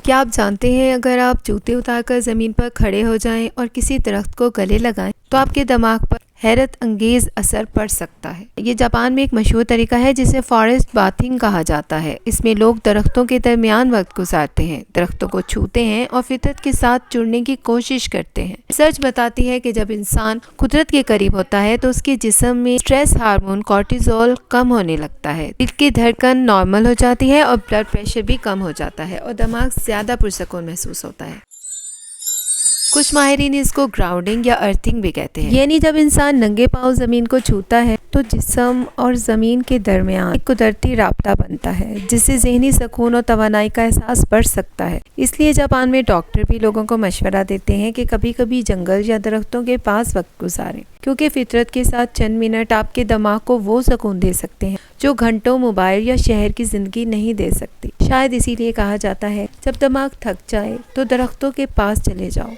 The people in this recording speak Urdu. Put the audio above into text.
کیا آپ جانتے ہیں اگر آپ جوتے اتار کر زمین پر کھڑے ہو جائیں اور کسی درخت کو گلے لگائیں تو آپ کے دماغ پر حیرت انگیز اثر پڑ سکتا ہے۔ یہ جاپان میں ایک مشہور طریقہ ہے جسے فارسٹ باتھنگ کہا جاتا ہے۔ اس میں لوگ درختوں کے درمیان وقت گزارتے ہیں، درختوں کو چھوتے ہیں اور فطرت کے ساتھ جڑنے کی کوشش کرتے ہیں۔ ریسرچ بتاتی ہے کہ جب انسان قدرت کے قریب ہوتا ہے تو اس کے جسم میں سٹریس ہارمون کورٹیزول کم ہونے لگتا ہے، دل کی دھڑکن نارمل ہو جاتی ہے اور بلڈ پریشر بھی کم ہو جاتا ہے اور دماغ زیادہ پرسکون محسوس ہوتا ہے۔ کچھ ماہرین اس کو گراؤنڈنگ یا ارتھنگ بھی کہتے ہیں، یعنی جب انسان ننگے پاؤں زمین کو چھوتا ہے تو جسم اور زمین کے درمیان ایک قدرتی رابطہ بنتا ہے جس سے ذہنی سکون اور توانائی کا احساس بڑھ سکتا ہے۔ اس لیے جاپان میں ڈاکٹر بھی لوگوں کو مشورہ دیتے ہیں کہ کبھی کبھی جنگل یا درختوں کے پاس وقت گزاریں، کیونکہ فطرت کے ساتھ چند منٹ آپ کے دماغ کو وہ سکون دے سکتے ہیں جو گھنٹوں موبائل یا شہر کی زندگی نہیں دے سکتی۔ شاید اسی لیے کہا جاتا ہے جب دماغ تھک جائے تو درختوں کے پاس چلے جاؤ۔